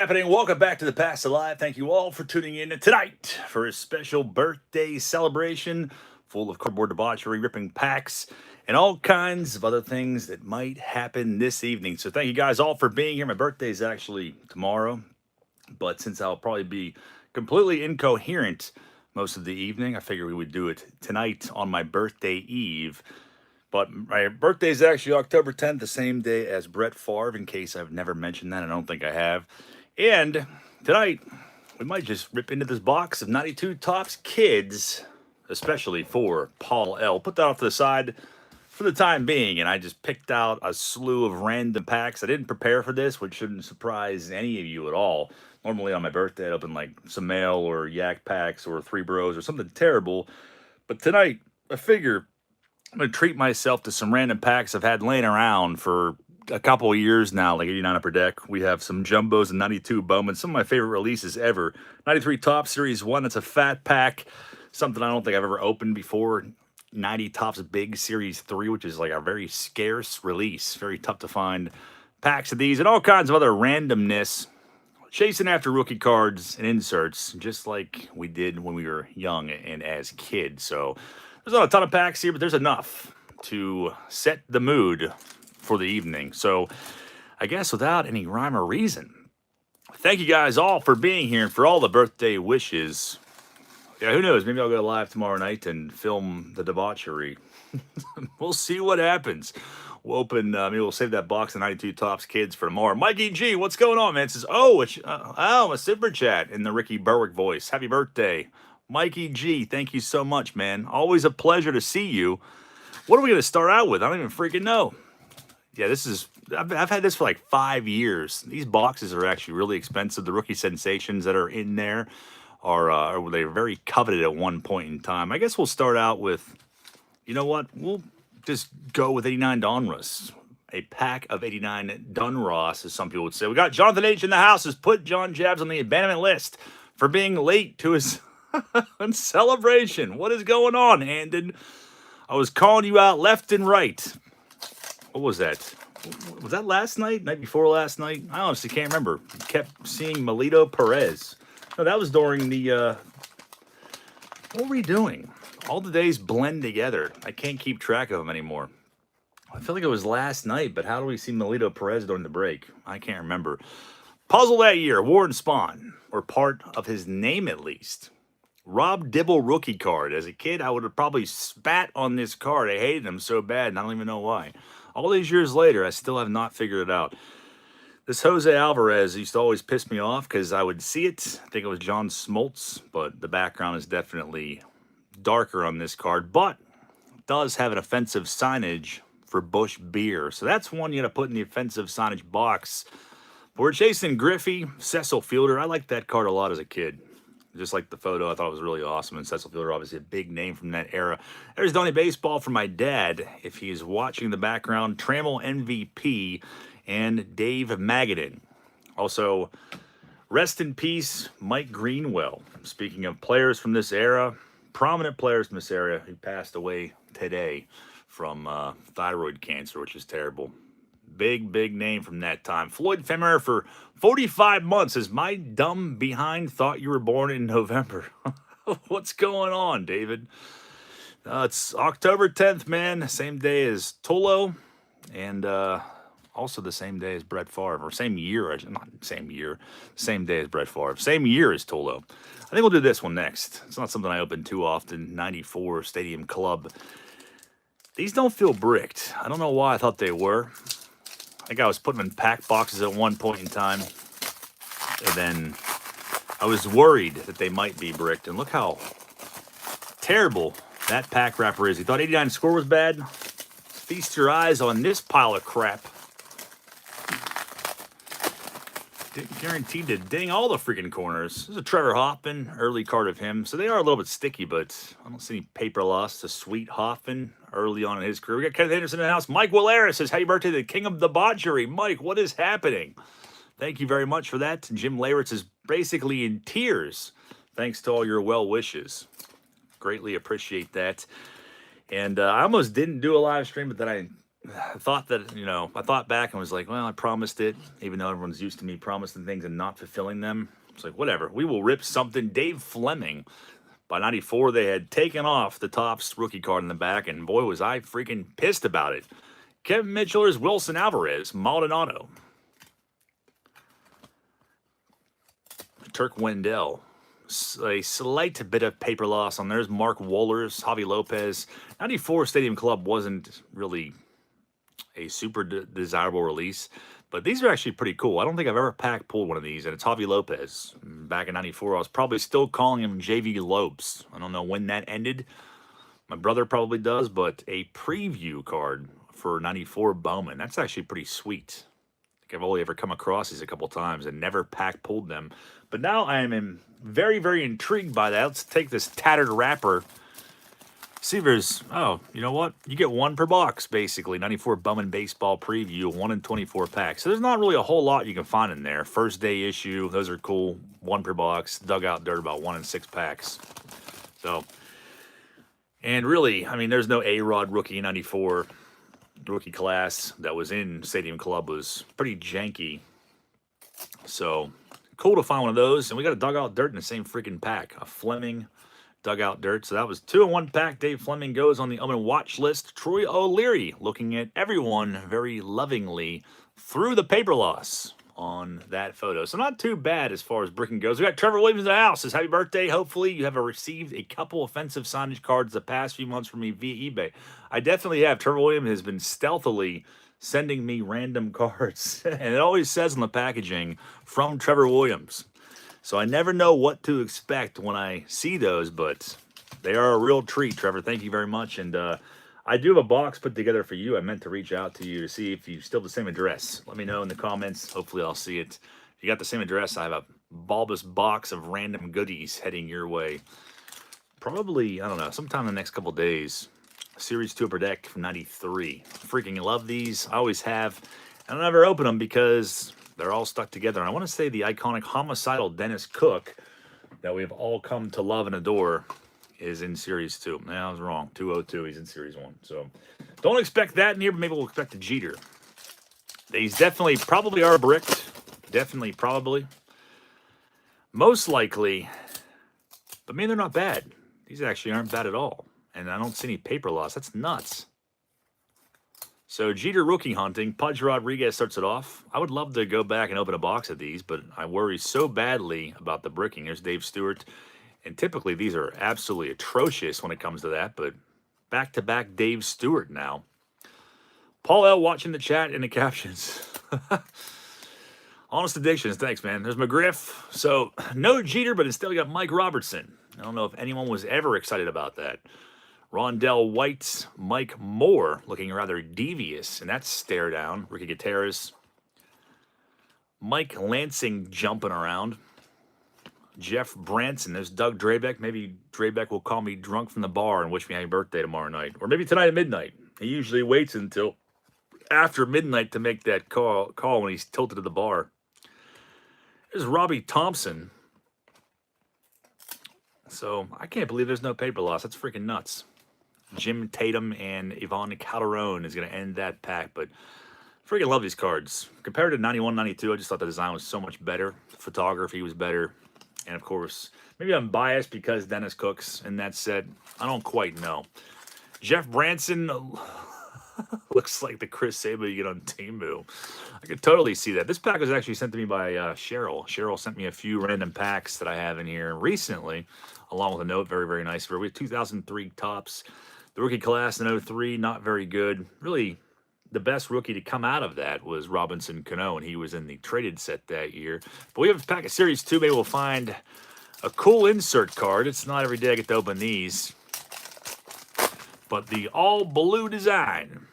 Happening. Welcome back to the Past Alive. Thank you all for tuning in tonight for a special birthday celebration full of cardboard debauchery, ripping packs, and all kinds of other things that might happen this evening. So thank you guys all for being here. My birthday is actually tomorrow, but since I'll probably be completely incoherent most of the evening, I figured we would do it tonight on my birthday eve. But my birthday is actually October 10th, the same day as Brett Favre, in case I've never mentioned that. I don't think I have. And tonight, we might just rip into this box of 92 Tops Kids, especially for Paul L. Put that off to the side for the time being, and I just picked out a slew of random packs. I didn't prepare for this, which shouldn't surprise any of you at all. Normally on my birthday, I'd open like some mail or yak packs or three bros or something terrible. But tonight, I figure I'm going to treat myself to some random packs I've had laying around for a couple of years now, like 89 upper deck. We have some jumbos and 92 Bowman, some of my favorite releases ever. 93 Top Series 1, that's a fat pack, something I don't think I've ever opened before. 90 Tops Big Series 3, which is like a very scarce release, very tough to find packs of these, and all kinds of other randomness, chasing after rookie cards and inserts, just like we did when we were young and as kids. So there's not a ton of packs here, but there's enough to set the mood for the evening. So I guess without any rhyme or reason, thank you guys all for being here and for all the birthday wishes. Yeah, who knows? Maybe I'll go live tomorrow night and film the debauchery. We'll see what happens. We'll open, maybe we'll save that box of 92 Tops Kids for tomorrow. Mikey G, what's going on, man? It says, a super chat in the Ricky Berwick voice. Happy birthday. Mikey G, thank you so much, man. Always a pleasure to see you. What are we going to start out with? I don't even freaking know. Yeah, I've had this for like 5 years. These boxes are actually really expensive. The rookie sensations that are in there they were very coveted at one point in time. I guess we'll start out with, you know what? We'll just go with 89 Donruss. A pack of 89 Donruss, as some people would say. We got Jonathan H. in the house, has put John Jabs on the abandonment list for being late to his celebration. What is going on, Andon? I was calling you out left and right. What was that? Was that last night? Night before last night? I honestly can't remember. Kept seeing Melito Perez. No, that was during the, what were we doing? All the days blend together. I can't keep track of them anymore. I feel like it was last night, but how do we see Melito Perez during the break? I can't remember. Puzzle that year, Warren Spahn, or part of his name at least. Rob Dibble rookie card. As a kid, I would have probably spat on this card. I hated him so bad, and I don't even know why. All these years later, I still have not figured it out. This Jose Alvarez used to always piss me off because I would see it. I think it was John Smoltz, but the background is definitely darker on this card. But it does have an offensive signage for Busch Beer. So that's one you got to put in the offensive signage box. But we're chasing Griffey, Cecil Fielder. I liked that card a lot as a kid. Just like the photo, I thought it was really awesome. And Cecil Fielder, obviously a big name from that era. There's Donnie Baseball for my dad, if he's watching the background. Trammell MVP and Dave Magadan. Also, rest in peace, Mike Greenwell. Speaking of players from this era, prominent players from this era who passed away today from thyroid cancer, which is terrible. Big name from that time. Floyd Femer for 45 months as my dumb behind thought you were born in November. What's going on, David? It's October 10th, man. Same day as Tolo, and also the same day as Brett Favre, or same year, not same year, same day as Brett Favre, same year as Tolo. I think we'll do this one next. It's not something I open too often. 94 Stadium Club. These don't feel bricked. I don't know why I thought they were. I think I was putting them in pack boxes at one point in time, and then I was worried that they might be bricked. And look how terrible that pack wrapper is. You thought 89 score was bad? Feast your eyes on this pile of crap. Guaranteed to ding all the freaking corners. This is a Trevor Hoffman, early card of him. So they are a little bit sticky, but I don't see any paper loss to Sweet Hoffman early on in his career. We got Kenneth Henderson in the house. Mike Willaris says, happy birthday to the king of debauchery. Mike, what is happening? Thank you very much for that. Jim Lawrence is basically in tears. Thanks to all your well wishes. Greatly appreciate that. And I almost didn't do a live stream, but then I I thought that, I thought back and was like, well, I promised it, even though everyone's used to me promising things and not fulfilling them. It's like, whatever. We will rip something. Dave Fleming. By 94, they had taken off the Topps rookie card in the back, and boy, was I freaking pissed about it. Kevin Mitchell's Wilson Alvarez, Maldonado. Turk Wendell. A slight bit of paper loss on there's Mark Wohlers, Javi Lopez. 94 Stadium Club wasn't really a super desirable release, but these are actually pretty cool. I don't think I've ever pack pulled one of these, and it's Javi Lopez. Back in 94, I was probably still calling him JV Lopes. I don't know when that ended. My brother probably does, but a preview card for 94 Bowman. That's actually pretty sweet. I think I've only ever come across these a couple times and never pack pulled them. But now I am very, very intrigued by that. Let's take this tattered wrapper. See if there's, oh, you know what? You get one per box, basically. 94 Bowman Baseball Preview, 1 in 24 packs. So there's not really a whole lot you can find in there. First day issue, those are cool. 1 per box. Dugout Dirt, about 1 in 6 packs. So, and really, I mean, there's no A-Rod rookie 94 rookie class that was in Stadium Club was pretty janky. So, cool to find one of those. And we got a Dugout Dirt in the same freaking pack. A Fleming Dugout Dirt. So that was 2 in 1 pack. Dave Fleming goes on the Omen watch list. Troy O'Leary looking at everyone very lovingly through the paper loss on that photo. So not too bad as far as bricking goes. We got Trevor Williams in the house. Says happy birthday. Hopefully you have received a couple offensive signage cards the past few months from me via eBay. I definitely have. Trevor Williams has been stealthily sending me random cards. And it always says on the packaging, from Trevor Williams. So I never know what to expect when I see those, but they are a real treat, Trevor. Thank you very much. And I do have a box put together for you. I meant to reach out to you to see if you still have the same address. Let me know in the comments. Hopefully I'll see it. If you got the same address, I have a bulbous box of random goodies heading your way. Probably, I don't know, sometime in the next couple days. Series 2 Upper Deck from 93. Freaking love these. I always have. I don't ever open them because they're all stuck together. And I want to say the iconic homicidal Dennis Cook that we've all come to love and adore is in Series 2. No, I was wrong. 202, he's in Series 1. So don't expect that in here, but maybe we'll expect a Jeter. These definitely probably are bricked. Definitely, probably. Most likely. But man, they're not bad. These actually aren't bad at all. And I don't see any paper loss. That's nuts. So Jeter rookie hunting. Pudge Rodriguez starts it off. I would love to go back and open a box of these, but I worry so badly about the bricking. There's Dave Stewart. And typically these are absolutely atrocious when it comes to that, but back-to-back Dave Stewart now. Paul L. watching the chat in the captions. Honest Addictions, thanks, man. There's McGriff. So no Jeter, but instead we got Mike Robertson. I don't know if anyone was ever excited about that. Rondell White, Mike Moore, looking rather devious, and that's stare down. Ricky Gutierrez. Mike Lansing jumping around. Jeff Branson. There's Doug Drabeck. Maybe Drabeck will call me drunk from the bar and wish me happy birthday tomorrow night. Or maybe tonight at midnight. He usually waits until after midnight to make that call when he's tilted to the bar. There's Robbie Thompson. So I can't believe there's no paper loss. That's freaking nuts. Jim Tatum and Yvonne Calderon is going to end that pack, but freaking love these cards. Compared to 91, 92, I just thought the design was so much better. Photography was better. And of course, maybe I'm biased because Dennis Cook's in that set. I don't quite know. Jeff Branson looks like the Chris Sable you get on Temu. I could totally see that. This pack was actually sent to me by Cheryl. Cheryl sent me a few random packs that I have in here recently, along with a note. Very, very nice. We have 2003 Topps. The rookie class in 03, not very good. Really, the best rookie to come out of that was Robinson Cano, and he was in the traded set that year. But we have a pack of Series 2. Maybe we'll find a cool insert card. It's not every day I get to open these. But the all-blue design.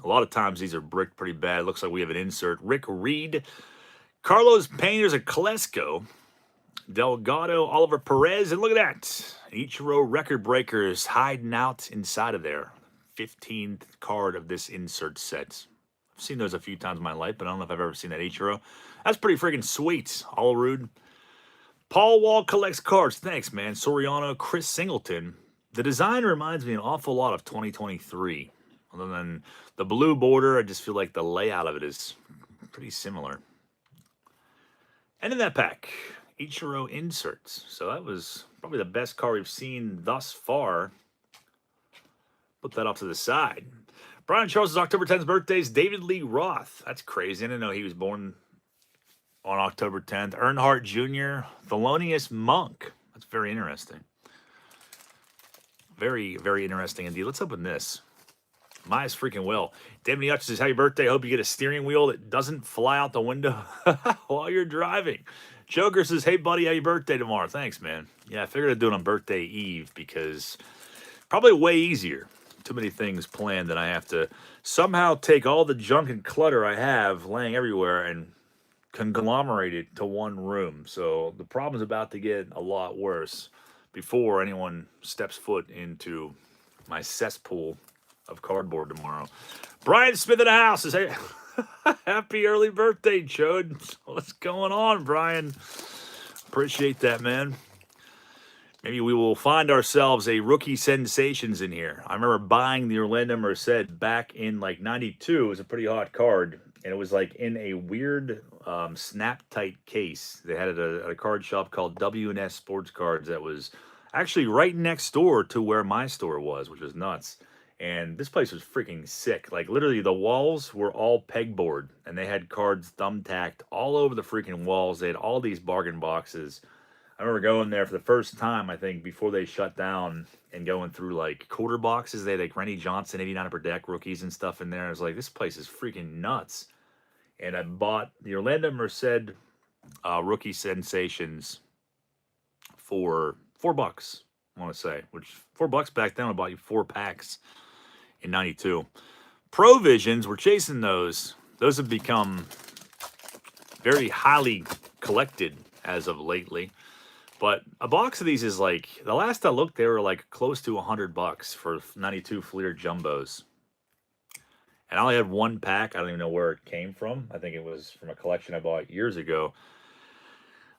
A lot of times these are bricked pretty bad. It looks like we have an insert. Rick Reed. Carlos Payne. There's a Kolesko. Delgado, Oliver Perez, and look at that. Ichiro record breakers hiding out inside of there. 15th card of this insert set. I've seen those a few times in my life, but I don't know if I've ever seen that Ichiro. That's pretty freaking sweet. Allrood. Paul Wall collects cards. Thanks, man. Soriano, Chris Singleton. The design reminds me an awful lot of 2023. Other than the blue border, I just feel like the layout of it is pretty similar. And in that pack, Ichiro inserts. So that was probably the best card we've seen thus far. Put that off to the side. Brian Charles' October 10th birthday is David Lee Roth. That's crazy. I didn't know he was born on October 10th. Earnhardt Jr., Thelonious Monk. That's very interesting. Very, very interesting indeed. Let's open this. Might as freaking well. David Hutchins says, happy birthday. Hope you get a steering wheel that doesn't fly out the window while you're driving. Joker says, hey, buddy, happy birthday tomorrow. Thanks, man. Yeah, I figured I'd do it on birthday eve because probably way easier. Too many things planned that I have to somehow take all the junk and clutter I have laying everywhere and conglomerate it to one room. So the problem's about to get a lot worse before anyone steps foot into my cesspool of cardboard tomorrow. Brian Smith in the house says, hey, happy early birthday, Chode. What's going on, Brian? Appreciate that, man. Maybe we will find ourselves a rookie sensations in here. I remember buying the Orlando Merced back in like 92. It was a pretty hot card. And it was like in a weird snap-tight case. They had it at a card shop called W&S Sports Cards that was actually right next door to where my store was, which was nuts. And this place was freaking sick. Like literally the walls were all pegboard. And they had cards thumbtacked all over the freaking walls. They had all these bargain boxes. I remember going there for the first time, I think, before they shut down and going through, like, quarter boxes. They had, like, Rennie Johnson, 89 upper deck rookies and stuff in there. I was like, this place is freaking nuts. And I bought the Orlando Merced Rookie Sensations for $4, I want to say. Which, $4 back then, I bought you 4 packs in 92. Provisions, we're chasing those. Those have become very highly collected as of lately. But a box of these is like, the last I looked, they were like close to $100 for 92 Fleer Jumbos. And I only had 1 pack. I don't even know where it came from. I think it was from a collection I bought years ago.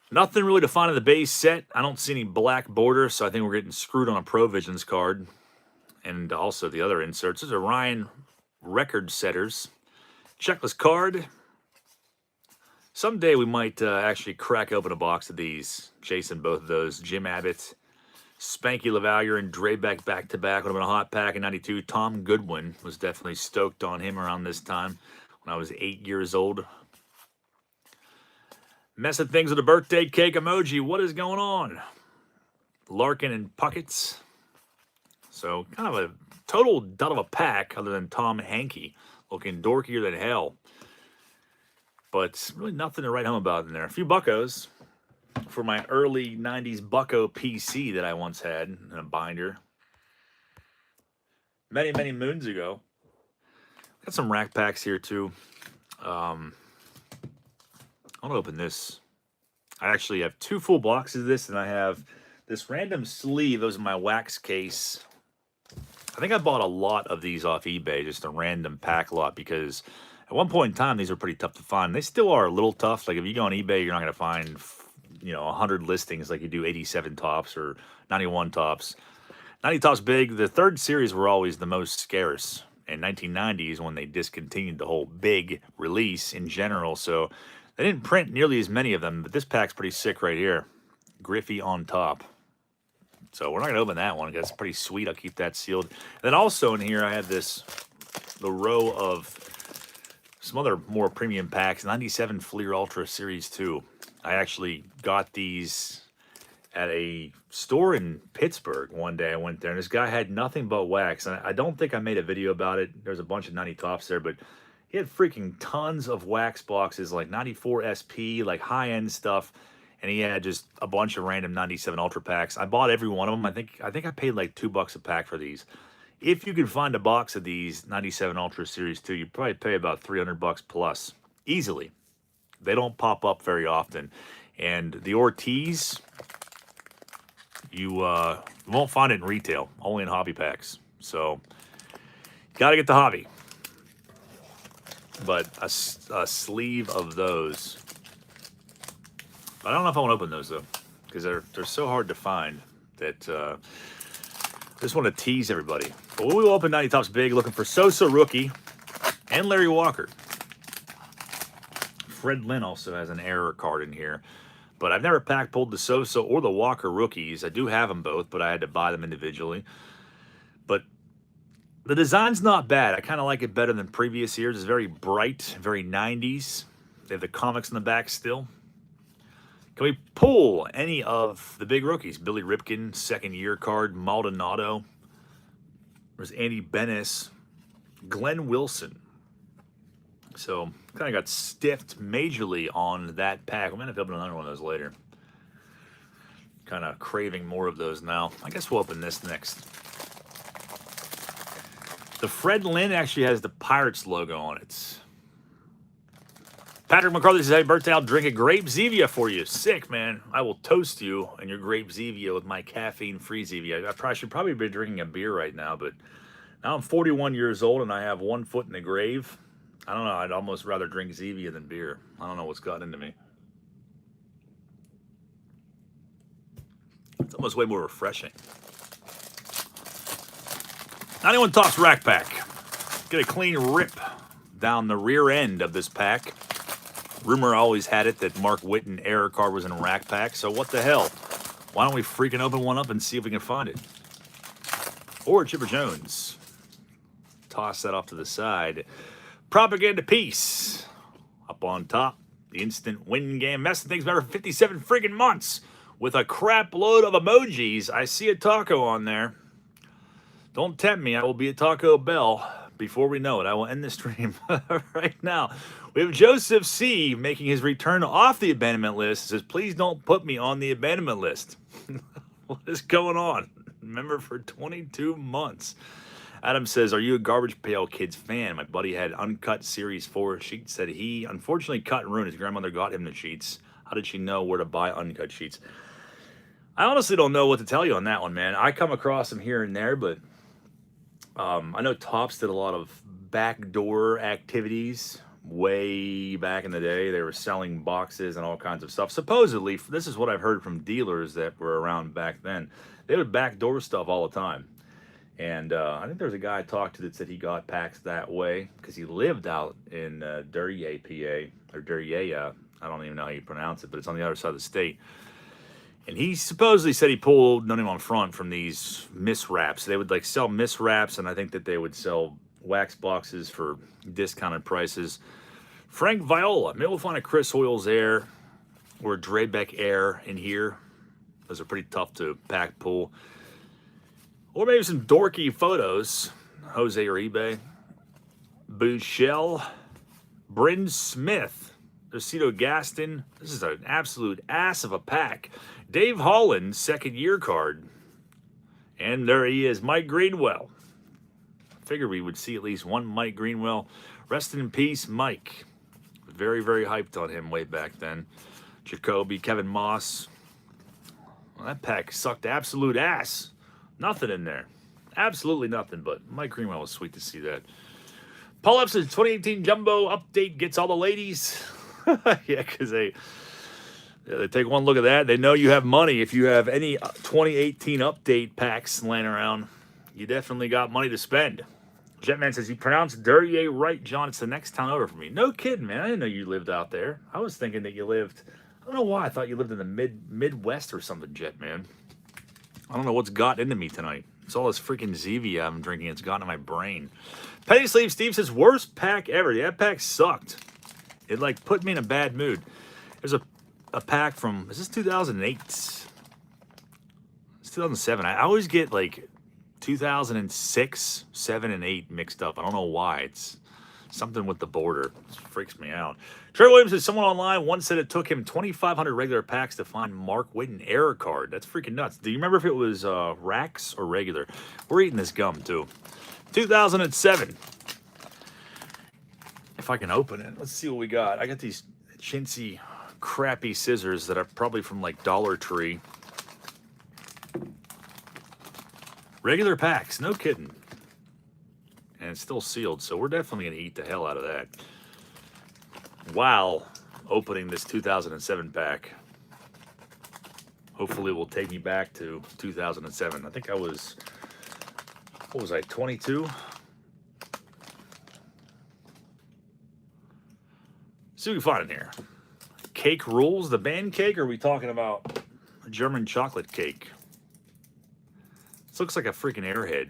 Nothing really to find in the base set. I don't see any black border, so I think we're getting screwed on a Provisions card. And also the other inserts. These are Ryan Record Setters. Checklist card. Someday we might actually crack open a box of these, chasing both of those. Jim Abbott, Spanky LaValliere, and Drebeck back-to-back. Would have been a hot pack in 92. Tom Goodwin was definitely stoked on him around this time when I was 8 years old. Messing things with a birthday cake emoji. What is going on? Larkin and Puckets. So kind of a total dud of a pack other than Tom Hankey. Looking dorkier than hell. But really nothing to write home about in there. A few buckos for my early 90s bucko PC that I once had in a binder. Many, many moons ago. Got some rack packs here too. I want to open this. I actually have 2 full boxes of this, and I have this random sleeve. Those in my wax case. I think I bought a lot of these off eBay, just a random pack lot, because at one point in time, these were pretty tough to find. They still are a little tough. Like, if you go on eBay, you're not going to find, 100 listings like you do 87 tops or 91 tops. 90 tops big. The 3rd series were always the most scarce. In 1990 is when they discontinued the whole big release in general. So they didn't print nearly as many of them. But this pack's pretty sick right here. Griffey on top. So we're not going to open that one. That's pretty sweet. I'll keep that sealed. And then also in here, I have the row of some other more premium packs. 97 Fleer Ultra Series 2. I actually got these at a store in Pittsburgh one day. I went there, and this guy had nothing but wax. And I don't think I made a video about it. There's a bunch of 90 tops there, but he had freaking tons of wax boxes, like 94 SP, like high-end stuff. And he had just a bunch of random 97 Ultra packs. I bought every one of them. I think I paid like $2 a pack for these. If you could find a box of these 97 Ultra Series 2, you'd probably pay about $300 plus. Easily. They don't pop up very often. And the Ortiz, you won't find it in retail. Only in hobby packs. So, got to get the hobby. But a sleeve of those. I don't know if I want to open those, though. Because they're so hard to find that Just want to tease everybody. But we will open 90 Tops big, looking for Sosa rookie and Larry Walker. Fred Lynn also has an error card in here. But I've never pack pulled the Sosa or the Walker rookies. I do have them both, but I had to buy them individually. But the design's not bad. I kind of like it better than previous years. It's very bright, very 90s. They have the comics in the back still. Can we pull any of the big rookies? Billy Ripken, second year card. Maldonado. There's Andy Bennis. Glenn Wilson. So, kind of got stiffed majorly on that pack. I'm going to open another one of those later. Kind of craving more of those now. I guess we'll open this next. The Fred Lynn actually has the Pirates logo on it. Patrick McCarthy says, happy birthday, I'll drink a grape Zevia for you. Sick, man. I will toast you and your grape Zevia with my caffeine-free Zevia. I should probably be drinking a beer right now, but now I'm 41 years old and I have one foot in the grave. I don't know. I'd almost rather drink Zevia than beer. I don't know what's gotten into me. It's almost way more refreshing. 91 Tops Rack Pack. Get a clean rip down the rear end of this pack. Rumor always had it that Mark Whitten error card was in a Rack Pack, so what the hell? Why don't we freaking open one up and see if we can find it? Or Chipper Jones. Toss that off to the side. Propaganda Piece. Up on top. The instant win game. Messing things better for 57 friggin' months. With a crap load of emojis. I see a taco on there. Don't tempt me. I will be at Taco Bell before we know it. I will end the stream right now. We have Joseph C. making his return off the abandonment list. He says, please don't put me on the abandonment list. What is going on? Remember, for 22 months. Adam says, are you a Garbage Pail Kids fan? My buddy had uncut Series 4 sheets that he unfortunately cut and ruined. His grandmother got him the sheets. How did she know where to buy uncut sheets? I honestly don't know what to tell you on that one, man. I come across them here and there, but I know Topps did a lot of backdoor activities way back in the day. They were selling boxes and all kinds of stuff. Supposedly, this is what I've heard from dealers that were around back then. They would backdoor stuff all the time. And I think there was a guy I talked to that said he got packs that way because he lived out in Debauchery, PA, or Debauchery. I don't even know how you pronounce it, but it's on the other side of the state. And he supposedly said he pulled none of them on front from these miswraps. They would like sell miswraps, and I think that they would sell wax boxes for discounted prices. Frank Viola, maybe we'll find a Chris Hoyles Air or a Drebeck Air in here. Those are pretty tough to pack pull. Or maybe some dorky photos. Jose Uribe. Bouchel. Bryn Smith. Lucido Gaston. This is an absolute ass of a pack. Dave Holland, second year card. And there he is, Mike Greenwell. I figured we would see at least one Mike Greenwell. Rest in peace, Mike. Very, very hyped on him way back then. Jacoby, Kevin Moss. Well, that pack sucked absolute ass. Nothing in there. Absolutely nothing, but Mike Greenwell was sweet to see that. Paul Epson's 2018 Jumbo update gets all the ladies. Yeah, because they take one look at that. They know you have money. If you have any 2018 update packs laying around, you definitely got money to spend. Jetman says, you pronounce Debauchery right, John. It's the next town over for me. No kidding, man. I didn't know you lived out there. I was thinking that you lived, I don't know why. I thought you lived in the Midwest or something, Jetman. I don't know what's got into me tonight. It's all this freaking Zevia I'm drinking. It's gotten to my brain. Penny Sleeve Steve says, worst pack ever. Yeah, that pack sucked. It, like, put me in a bad mood. There's a pack from, is this 2008? It's 2007. I always get, like, 2006, 7, and 8 mixed up. I don't know why. It's something with the border. It freaks me out. Trey Williams says, someone online once said it took him 2,500 regular packs to find Mark Whitten error card. That's freaking nuts. Do you remember if it was racks or regular? We're eating this gum, too. 2007. If I can open it. Let's see what we got. I got these chintzy, crappy scissors that are probably from, like, Dollar Tree. Regular packs. No kidding. And it's still sealed, so we're definitely going to eat the hell out of that. While opening this 2007 pack. Hopefully it will take me back to 2007. I think I was What was I, 22? See what we can find in here. Cake Rules, the band cake, or are we talking about a German chocolate cake? This looks like a freaking airhead.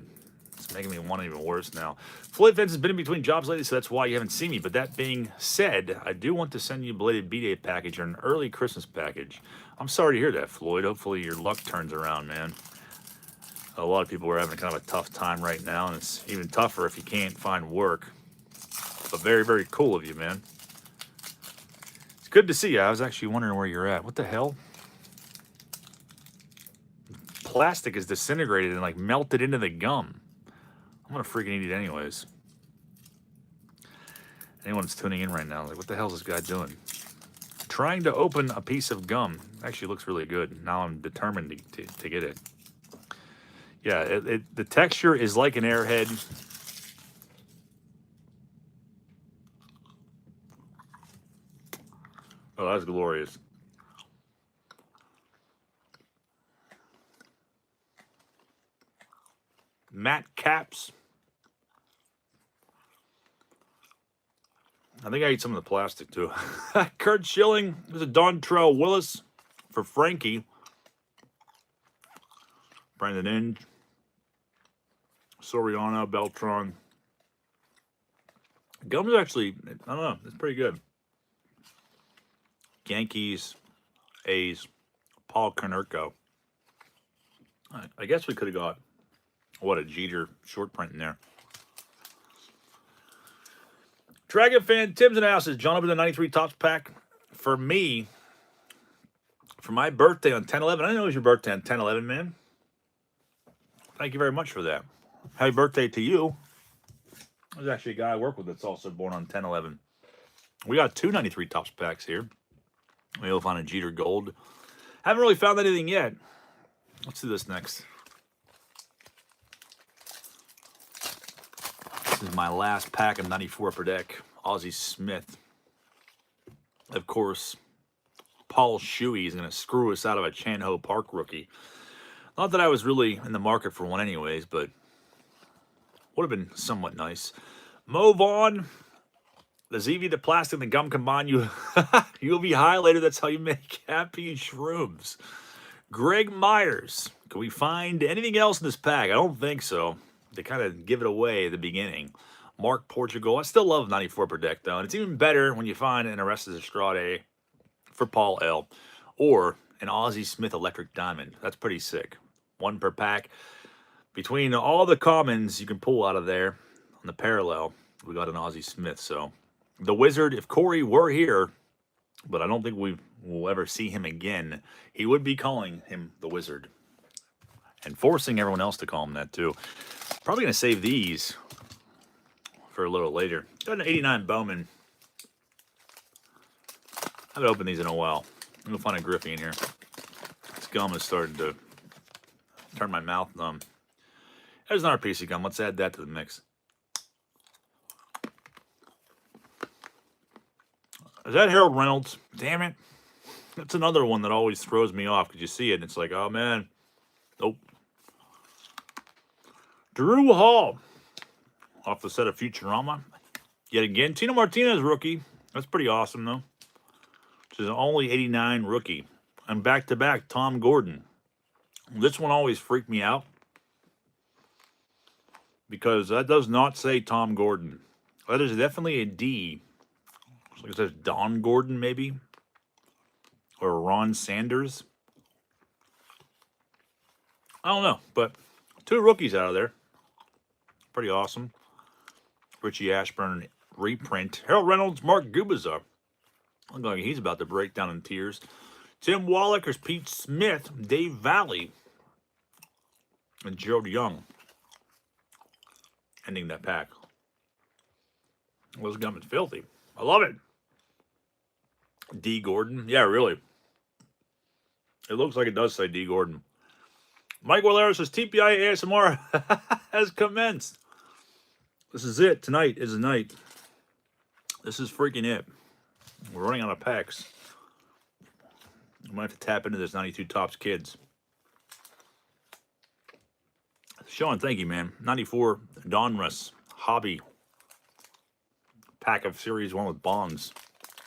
It's making me want it even worse now. Floyd Vince has been in between jobs lately, so that's why you haven't seen me. But that being said, I do want to send you a belated B-Day package or an early Christmas package. I'm sorry to hear that, Floyd. Hopefully your luck turns around, man. A lot of people are having kind of a tough time right now, and it's even tougher if you can't find work. But very, very cool of you, man. It's good to see you. I was actually wondering where you're at. What the hell? Plastic is disintegrated and like melted into the gum. I'm gonna freaking eat it anyways. Anyone's tuning in right now, like, what the hell is this guy doing? Trying to open a piece of gum. Actually looks really good. Now I'm determined to get it. Yeah, the texture is like an airhead. Oh, that's glorious. Matte caps. I think I ate some of the plastic too. Kurt Schilling. There's a Dontrell Willis for Frankie. Brandon Inge. Soriano, Beltron. Gum is actually, I don't know, it's pretty good. Yankees, A's, Paul Konerko. I guess we could have got, what, a Jeter short print in there. Dragon fan Tim's in the house. Is John opened the 93 Topps pack for me for my birthday on 10/11. I didn't know it was your birthday on 10/11, man. Thank you very much for that. Happy birthday to you. There's actually a guy I work with that's also born on 10/11. We got two 93 Topps packs here. Maybe we'll find a Jeter Gold. Haven't really found anything yet. Let's do this next. This is my last pack of 94 per deck. Ozzie Smith. Of course, Paul Shuey is going to screw us out of a Chan-Ho Park rookie. Not that I was really in the market for one anyways, but would have been somewhat nice. Mo Vaughn. The ZV, the plastic, and the gum combined, you'll be high later. That's how you make happy shrooms. Greg Myers. Can we find anything else in this pack? I don't think so. They kind of give it away at the beginning. Mark Portugal. I still love 94 per deck, though. And it's even better when you find an Arrested Estrade for Paul L. Or an Ozzie Smith Electric Diamond. That's pretty sick. One per pack. Between all the commons you can pull out of there on the parallel, we got an Ozzie Smith. So the Wizard, if Corey were here, but I don't think we will ever see him again, he would be calling him the Wizard. And forcing everyone else to call him that, too. Probably going to save these for a little later. Got an 89 Bowman. I haven't opened these in a while. I'm going to find a Griffey in here. This gum is starting to turn my mouth numb. There's another piece of gum. Let's add that to the mix. Is that Harold Reynolds? Damn it. That's another one that always throws me off because you see it and it's like, oh, man. Nope. Drew Hall. Off the set of Futurama. Yet again, Tino Martinez rookie. That's pretty awesome, though. Which is only 89 rookie. And back-to-back, Tom Gordon. This one always freaked me out. Because that does not say Tom Gordon. That is definitely a D. Looks like it says Don Gordon, maybe. Or Ron Sanders. I don't know, but two rookies out of there. Pretty awesome. Richie Ashburn reprint. Harold Reynolds, Mark Gubiza. Looks like he's about to break down in tears. Tim Wallach, there's Pete Smith, Dave Valley, and Gerald Young. Ending that pack. Those gum is filthy. I love it. D. Gordon. Yeah, really. It looks like it does say D. Gordon. Mike Wallera says TPIA ASMR has commenced. This is it. Tonight is the night. This is freaking it. We're running out of packs. I might have to tap into this 92 Topps Kids. Sean, thank you, man. 94 Donruss Hobby pack of Series 1 with Bonds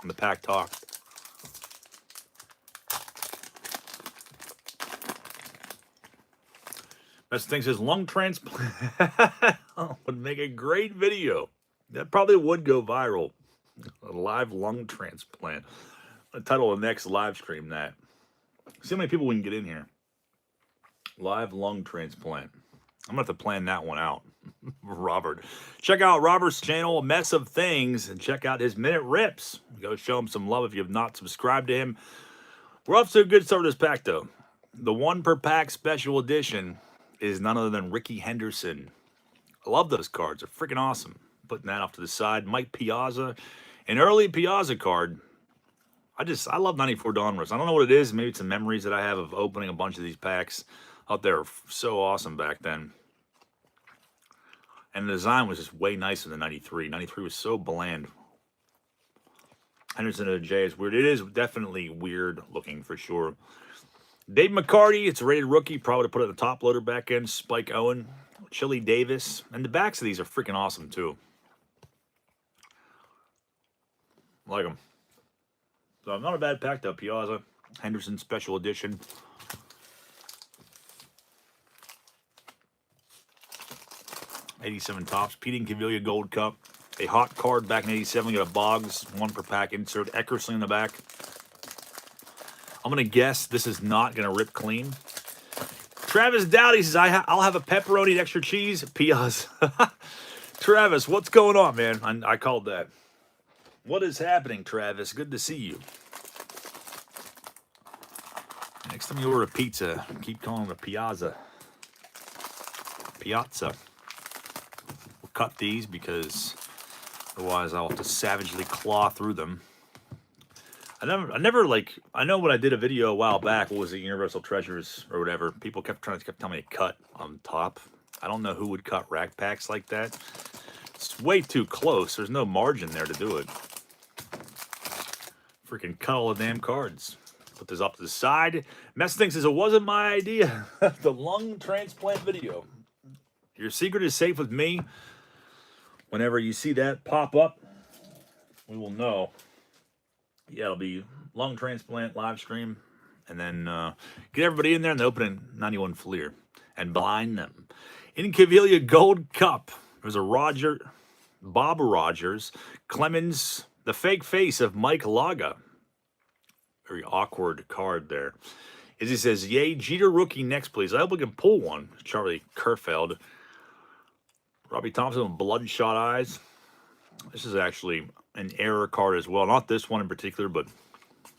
on the pack talk. Best thing says lung transplant would make a great video. That probably would go viral. A live lung transplant. The title of the next live stream that. See how many people we can get in here. Live lung transplant. I'm going to have to plan that one out. Robert. Check out Robert's channel, A Mess of Things, and check out his Minute Rips. Go show him some love if you have not subscribed to him. We're off to a good start with this pack, though. The 1 per pack special edition is none other than Ricky Henderson. I love those cards. They're freaking awesome. Putting that off to the side. Mike Piazza. An early Piazza card. I love 94 Donruss. I don't know what it is. Maybe it's the memories that I have of opening a bunch of these packs. Out there, so awesome back then. And the design was just way nicer than 93. 93 was so bland. Henderson to the J is weird. It is definitely weird looking for sure. Dave McCarty, it's a rated rookie. Probably to put it in the top loader back end. Spike Owen, Chili Davis. And the backs of these are freaking awesome too. Like them. So not a bad pack though. Piazza, Henderson Special Edition. '87 Topps, Pete Cavilla Gold Cup. A hot card back in '87. We got a Boggs 1 per pack insert. Eckersley in the back. I'm going to guess this is not going to rip clean. Travis Dowdy says, I'll have a pepperoni and extra cheese. Piazza. Travis, what's going on, man? I called that. What is happening, Travis? Good to see you. Next time you order a pizza, keep calling it a Piazza. Piazza. We'll cut these because otherwise I'll have to savagely claw through them. I know when I did a video a while back, what was it, Universal Treasures or whatever, people kept telling me to cut on top. I don't know who would cut rack packs like that. It's way too close. There's no margin there to do it. Freaking cut all the damn cards. Put this up to the side. Mess thinks says it wasn't my idea. The lung transplant video. Your secret is safe with me. Whenever you see that pop up, we will know. Yeah, it'll be lung transplant live stream, and then get everybody in there and they open in 91 Fleer and blind them. In Cavilla Gold Cup, there's a Bob Rogers, Clemens, the fake face of Mike Laga. Very awkward card there. As he says, yay, Jeter rookie next, please. I hope we can pull one. Charlie Kerfeld. Robbie Thompson with bloodshot eyes. This is actually an error card as well. Not this one in particular, but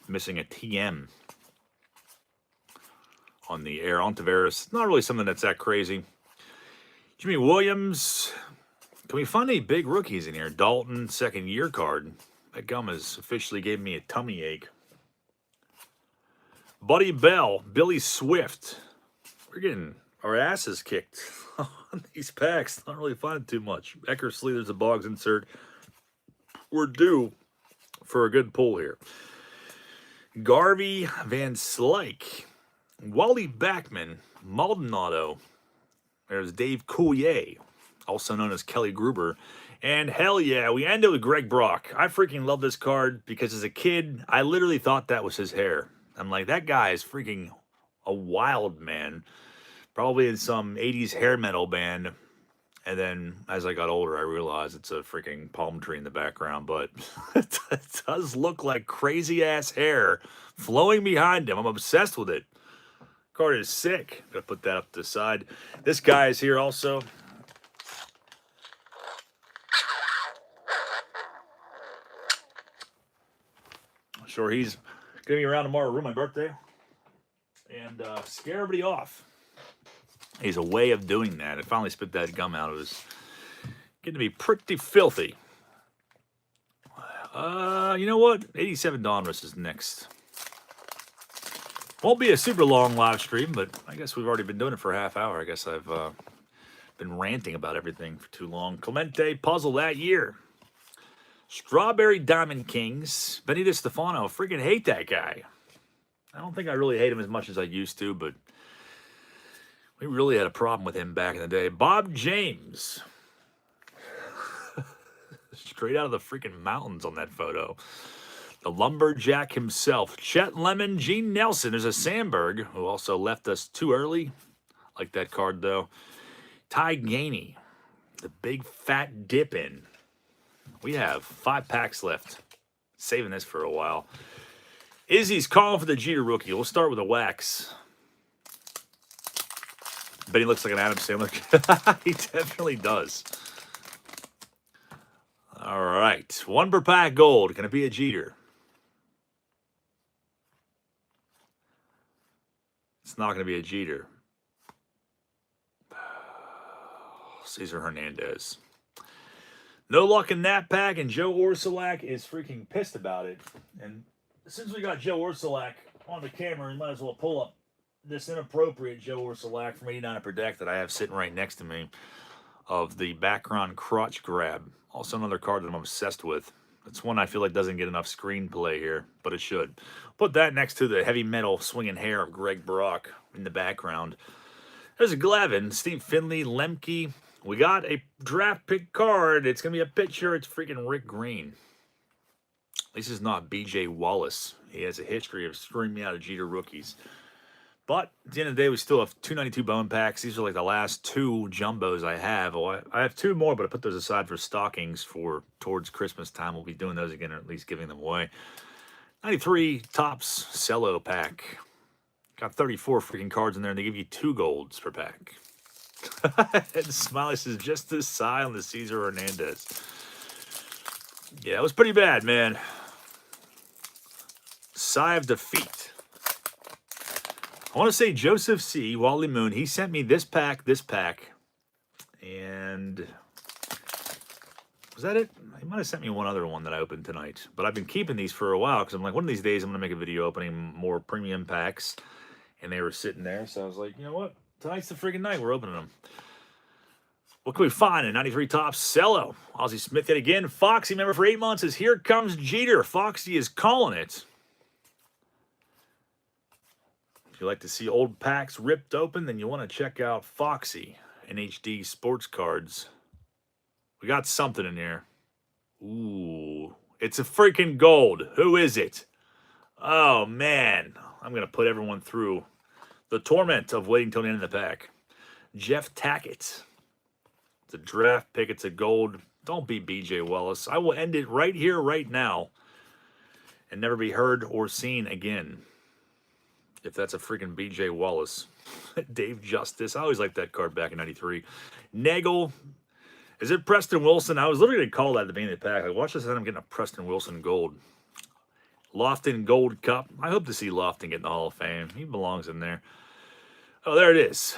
missing a TM on the air. On Tavares. Not really something that's that crazy. Jimmy Williams. Can we find any big rookies in here? Dalton, second year card. That gum has officially gave me a tummy ache. Buddy Bell, Billy Swift. We're getting our asses kicked on these packs. Not really finding too much. Eckersley, there's a Boggs insert. We're due for a good pull here. Garvey, Van Slyke, Wally Backman, Maldonado. There's Dave Coulier, also known as Kelly Gruber. And hell yeah, we end it with Greg Brock. I freaking love this card because as a kid, I literally thought that was his hair. I'm like, that guy is freaking a wild man. Probably in some 80s hair metal band. And then as I got older, I realized it's a freaking palm tree in the background. But it does look like crazy-ass hair flowing behind him. I'm obsessed with it. Card is sick. Gotta put that up to the side. This guy is here also. Sure, he's gonna be around tomorrow to ruin my birthday and scare everybody off. He's a way of doing that. I finally spit that gum out. It was getting to be pretty filthy. You know what? 87 Donruss is next. Won't be a super long live stream, but I guess we've already been doing it for a half hour. I guess I've been ranting about everything for too long. Clemente puzzle that year. Strawberry Diamond Kings. Benny DiStefano. Freaking hate that guy. I don't think I really hate him as much as I used to, but We really had a problem with him back in the day. Bob James. Straight out of the freaking mountains on that photo. The lumberjack himself. Chet Lemon, Gene Nelson. There's a Sandberg, who also left us too early. Like that card, though. Ty Gainey. The big fat dip in. We have 5 packs left. Saving this for a while. Izzy's calling for the Jeter rookie. We'll start with a wax. Bet he looks like an Adam Sandler. He definitely does. All right. 1 per pack gold. Can it be a Jeter? It's not going to be a Jeter. Cesar Hernandez. No luck in that pack, and Joe Orsulak is freaking pissed about it. And since we got Joe Orsulak on the camera, we might as well pull up this inappropriate Joe Orsulak from 89 Upper Deck that I have sitting right next to me of the background crotch grab. Also another card that I'm obsessed with. It's one I feel like doesn't get enough screenplay here, but it should. Put that next to the heavy metal swinging hair of Greg Brock in the background. There's a Glavin, Steve Finley, Lemke. We got a draft pick card. It's going to be a picture. It's freaking Rick Green. This is not B.J. Wallace. He has a history of screwing me out of Jeter rookies. But at the end of the day, we still have 292 Bowman packs. These are like the last 2 jumbos I have. Well, I have 2 more, but I put those aside for stockings for towards Christmas time. We'll be doing those again, or at least giving them away. 93 Topps Cello pack. Got 34 freaking cards in there, and they give you 2 golds per pack. And Smiley says just this sigh on the Cesar Hernandez. Yeah, it was pretty bad, man. Sigh of defeat. I want to say Joseph C. Wally Moon. He sent me this pack, and was that it? He might have sent me one other one that I opened tonight. But I've been keeping these for a while because I'm like, one of these days I'm going to make a video opening more premium packs. And they were sitting there, so I was like, you know what? Tonight's the freaking night. We're opening them. What can we find in 93 Topps Cello? Ozzie Smith yet again. Foxy, member for 8 months, says, here comes Jeter. Foxy is calling it. If you like to see old packs ripped open, then you want to check out Foxy NHD Sports Cards. We got something in here. Ooh, it's a freaking gold. Who is it? Oh, man. I'm going to put everyone through the torment of waiting till the end of the pack. Jeff Tackett. It's a draft pick. It's a gold. Don't be B.J. Wallace. I will end it right here, right now, and never be heard or seen again. If that's a freaking B.J. Wallace. Dave Justice. I always liked that card back in 93. Nagel. Is it Preston Wilson? I was literally going to call that at the beginning of the pack. Like, watch this, and I'm getting a Preston Wilson gold. Lofton Gold Cup. I hope to see Lofton get in the Hall of Fame. He belongs in there. Oh, there it is.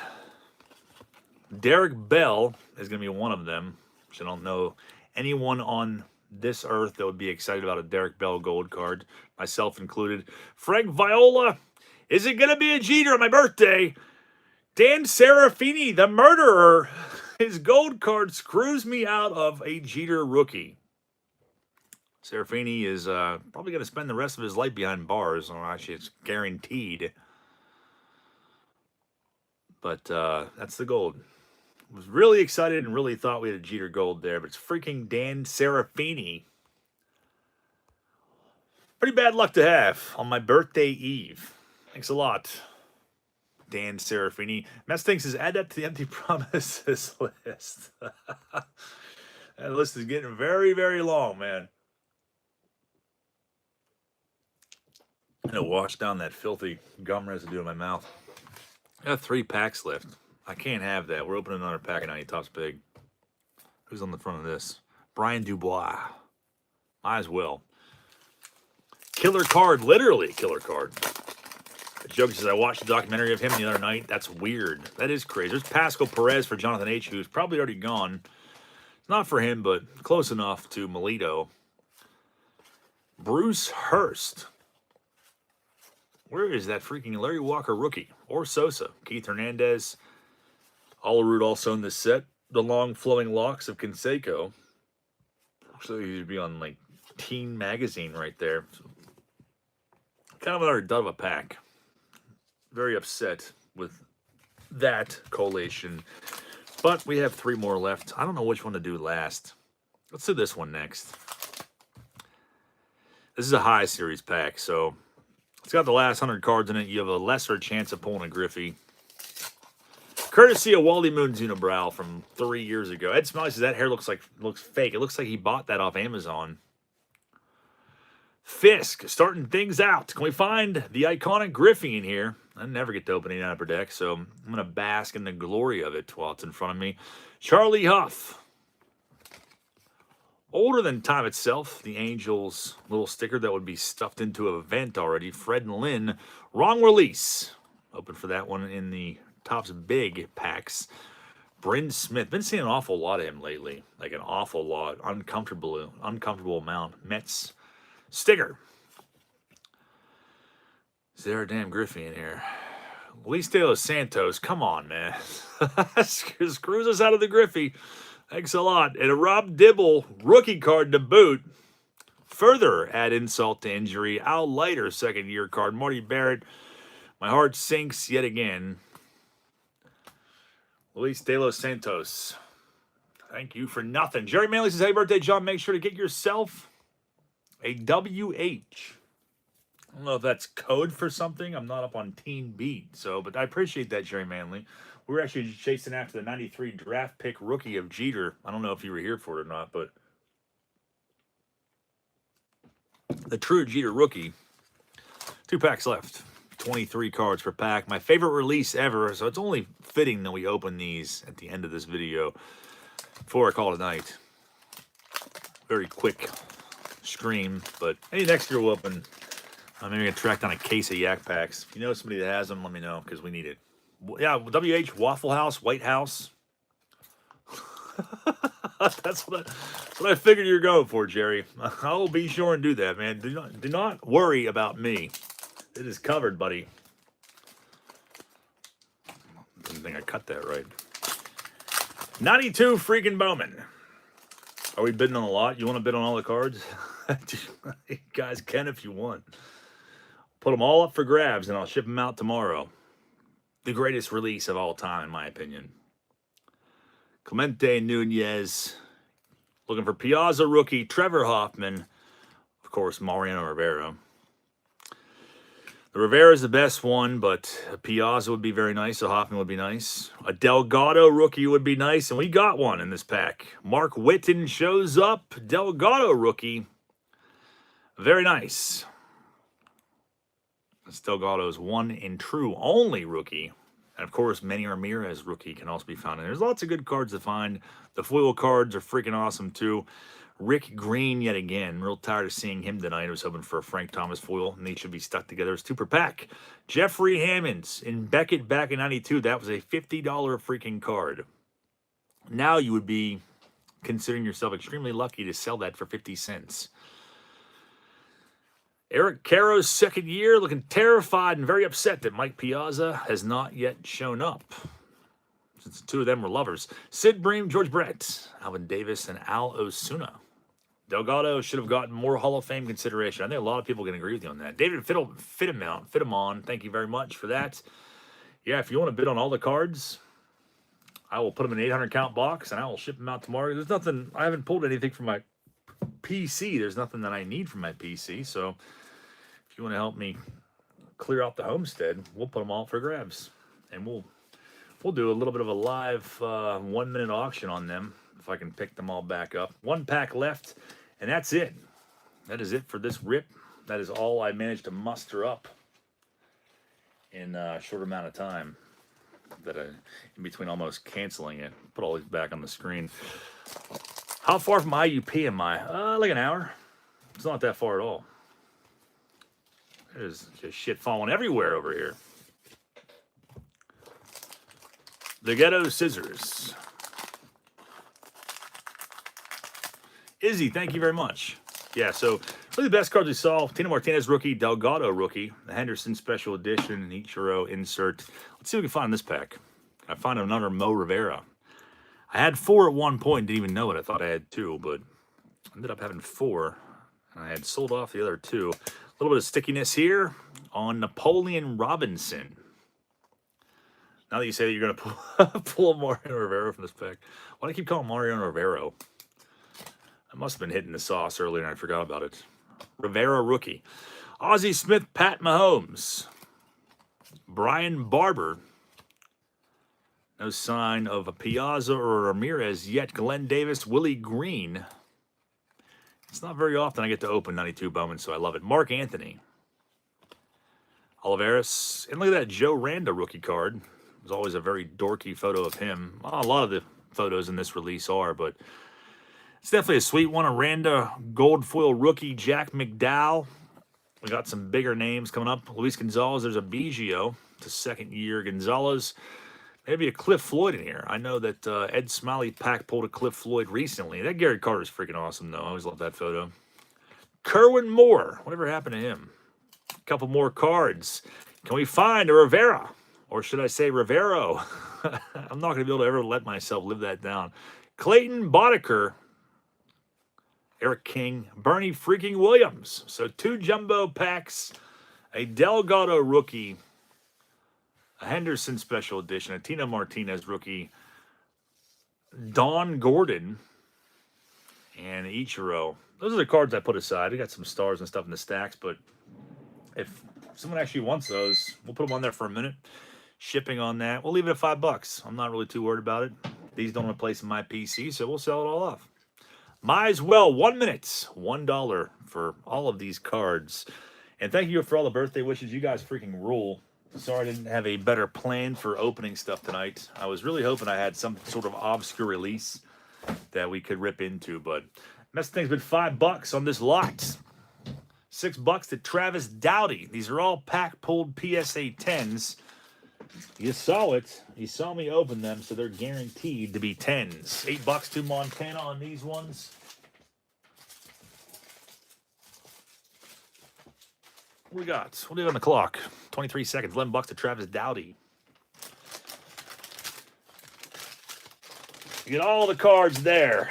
Derek Bell is going to be one of them, which I don't know anyone on this earth that would be excited about a Derek Bell gold card, myself included. Frank Viola. Is it going to be a Jeter on my birthday? Dan Serafini, the murderer. His gold card screws me out of a Jeter rookie. Serafini is probably going to spend the rest of his life behind bars, or actually it's guaranteed. But that's the gold. I was really excited and really thought we had a Jeter gold there, but it's freaking Dan Serafini. Pretty bad luck to have on my birthday eve. Thanks a lot, Dan Serafini. Mess thinks is add that to the empty promises list. That list is getting very, very long, man. I'm going to wash down that filthy gum residue in my mouth. I got 3 packs left. I can't have that. We're opening another pack of 90 Topps Big. Who's on the front of this? Brian Dubois. Might as well. Killer card. Literally killer card. The joke says I watched a documentary of him the other night. That's weird. That is crazy. There's Pascal Perez for Jonathan H., who's probably already gone. It's not for him, but close enough to Melito. Bruce Hurst. Where is that freaking Larry Walker rookie? Or Sosa. Keith Hernandez. Olerud also in this set. The long flowing locks of Canseco. Actually, he would be on like Teen Magazine right there. So, kind of another dud of a pack. Very upset with that collation. But we have 3 more left. I don't know which one to do last. Let's do this one next. This is a high series pack, so it's got the last 100 cards in it. You have a lesser chance of pulling a Griffey. Courtesy of Wally Moon's Unibrow from 3 years ago. Ed Smiley says that hair looks fake. It looks like he bought that off Amazon. Fisk starting things out. Can we find the iconic Griffey in here? I never get to open it upper deck, so I'm going to bask in the glory of it while it's in front of me. Charlie Huff. Older than time itself. The Angels little sticker that would be stuffed into an event already. Fred and Lynn. Wrong release. Open for that one in the Topps Big packs. Bryn Smith. Been seeing an awful lot of him lately. Like an awful lot. Uncomfortable amount. Mets. Sticker. Is there a damn Griffey in here? Luis De Los Santos. Come on, man. Screws us out of the Griffey. Thanks a lot. And a Rob Dibble rookie card to boot. Further add insult to injury. Al Leiter second-year card. Marty Barrett. My heart sinks yet again. Luis De Los Santos. Thank you for nothing. Jerry Manley says, happy birthday, John. Make sure to get yourself a WH. I don't know if that's code for something. I'm not up on Teen Beat, but I appreciate that, Jerry Manley. We were actually chasing after the 93 draft pick rookie of Jeter. I don't know if you were here for it or not, but the true Jeter rookie. 2 packs left. 23 cards per pack. My favorite release ever, so it's only fitting that we open these at the end of this video before I call it a night. Very quick scream, but maybe next year we'll open. I'm maybe going to track down a case of Yak Packs. If you know somebody that has them, let me know, because we need it. Yeah, WH, Waffle House, White House. That's what I figured you were going for, Jerry. I will be sure and do that, man. Do not worry about me. It is covered, buddy. Didn't think I cut that right. 92 freaking Bowman. Are we bidding on a lot? You want to bid on all the cards? You guys can if you want. Put them all up for grabs, and I'll ship them out tomorrow. The greatest release of all time, in my opinion. Clemente Nunez. Looking for Piazza rookie. Trevor Hoffman. Of course, Mariano Rivera. The Rivera is the best one, but a Piazza would be very nice. A Hoffman would be nice. A Delgado rookie would be nice, and we got one in this pack. Mark Whitten shows up. Delgado rookie. Very nice. Delgado's one and true only rookie. And of course, Manny Ramirez rookie can also be found in there. There's lots of good cards to find. The foil cards are freaking awesome too. Rick Green yet again. I'm real tired of seeing him tonight. I was hoping for a Frank Thomas foil, and they should be stuck together as 2 per pack. Jeffrey Hammonds in Beckett back in 92. That was a $50 freaking card. Now you would be considering yourself extremely lucky to sell that for 50 cents. Eric Caro's second year, looking terrified and very upset that Mike Piazza has not yet shown up. Since the 2 of them were lovers. Sid Bream, George Brett, Alvin Davis, and Al Osuna. Delgado should have gotten more Hall of Fame consideration. I think a lot of people can agree with you on that. David Fittlemon, thank you very much for that. Yeah, if you want to bid on all the cards, I will put them in an 800 count box, and I will ship them out tomorrow. There's nothing, I haven't pulled anything from my PC. There's nothing that I need from my PC, so if you want to help me clear out the homestead, we'll put them all for grabs, and we'll do a little bit of a live 1-minute auction on them if I can pick them all back up. 1 pack left, and that's it. That is it for this rip. That is all I managed to muster up in a short amount of time. In between almost canceling it. Put all these back on the screen. How far from IUP am I? Like an hour. It's not that far at all. There's just shit falling everywhere over here. The Ghetto Scissors. Izzy, thank you very much. Yeah, so really the best cards we saw. Tino Martinez rookie, Delgado rookie, the Henderson special edition, and Ichiro insert. Let's see what we can find in this pack. I found another Mo Rivera. I had 4 at one point, didn't even know it. I thought I had 2, but ended up having 4. And I had sold off the other 2. A little bit of stickiness here on Napoleon Robinson. Now that you say that you're going to pull Mariano Rivera from this pack, why do I keep calling Mariano Rivera? I must have been hitting the sauce earlier and I forgot about it. Rivera rookie. Ozzie Smith, Pat Mahomes. Brian Barber. No sign of a Piazza or Ramirez yet. Glenn Davis, Willie Green. It's not very often I get to open 92 Bowman, so I love it. Mark Anthony. Olivares. And look at that Joe Randa rookie card. There's always a very dorky photo of him. Well, a lot of the photos in this release are, but it's definitely a sweet one. A Randa gold foil rookie, Jack McDowell. We got some bigger names coming up. Luis Gonzalez. There's a Biggio. It's a second year Gonzalez. Maybe a Cliff Floyd in here. I know that Ed Smiley pack pulled a Cliff Floyd recently. That Gary Carter is freaking awesome, though. I always love that photo. Kerwin Moore. Whatever happened to him? A couple more cards. Can we find a Rivera? Or should I say Rivero? I'm not going to be able to ever let myself live that down. Clayton Boddicker. Eric King. Bernie freaking Williams. So 2 jumbo packs. A Delgado rookie. A Henderson special edition, a Tino Martinez rookie, Don Gordon, and Ichiro. Those are the cards I put aside. I got some stars and stuff in the stacks, but if someone actually wants those, we'll put them on there for a minute. Shipping on that, we'll leave it at $5. I'm not really too worried about it. These don't have a place in my PC, so we'll sell it all off. Might as well, 1 minute, $1 for all of these cards. And thank you for all the birthday wishes. You guys freaking rule. Sorry I didn't have a better plan for opening stuff tonight. I was really hoping I had some sort of obscure release that we could rip into, but best thing's been $5 on this lot. $6 to Travis Dowdy. These are all pack pulled PSA 10s. You saw it. You saw me open them, so they're guaranteed to be 10s. $8 to Montana on these ones. What we got? What do we got on the clock? 23 seconds. $11 to Travis Dowdy. You get all the cards there.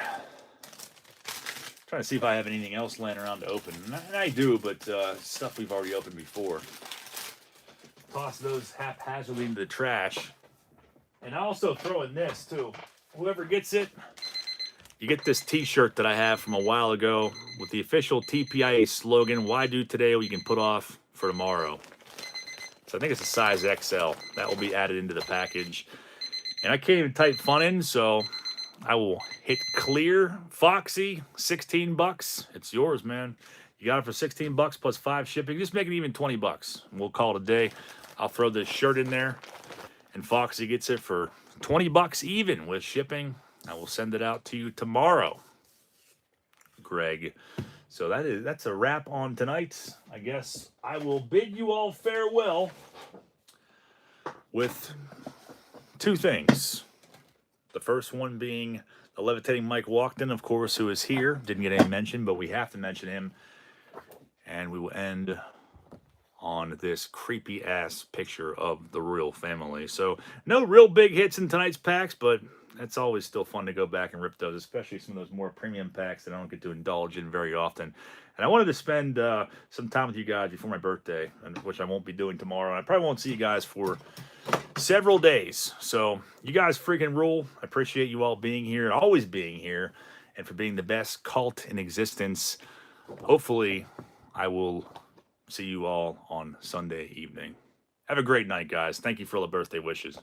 Trying to see if I have anything else laying around to open. And I do, but stuff we've already opened before. Toss those haphazardly into the trash. And I also throw in this, too. Whoever gets it, you get this t-shirt that I have from a while ago with the official TPIA slogan, why do today what you can put off for tomorrow. So I think it's a size XL. That will be added into the package. And I can't even type fun in, so I will hit clear. Foxy, $16. It's yours, man. You got it for $16 plus 5 shipping. Just make it even $20. We'll call it a day. I'll throw this shirt in there, and Foxy gets it for $20 even with shipping. I will send it out to you tomorrow, Greg. So that's a wrap on tonight. I guess I will bid you all farewell with 2 things. The first one being the levitating Mike Walkden, of course, who is here. Didn't get any mention, but we have to mention him. And we will end on this creepy-ass picture of the royal family. So no real big hits in tonight's packs, but it's always still fun to go back and rip those, especially some of those more premium packs that I don't get to indulge in very often. And I wanted to spend some time with you guys before my birthday, which I won't be doing tomorrow. I probably won't see you guys for several days. So you guys freaking rule. I appreciate you all being here and always being here and for being the best cult in existence. Hopefully, I will see you all on Sunday evening. Have a great night, guys. Thank you for all the birthday wishes.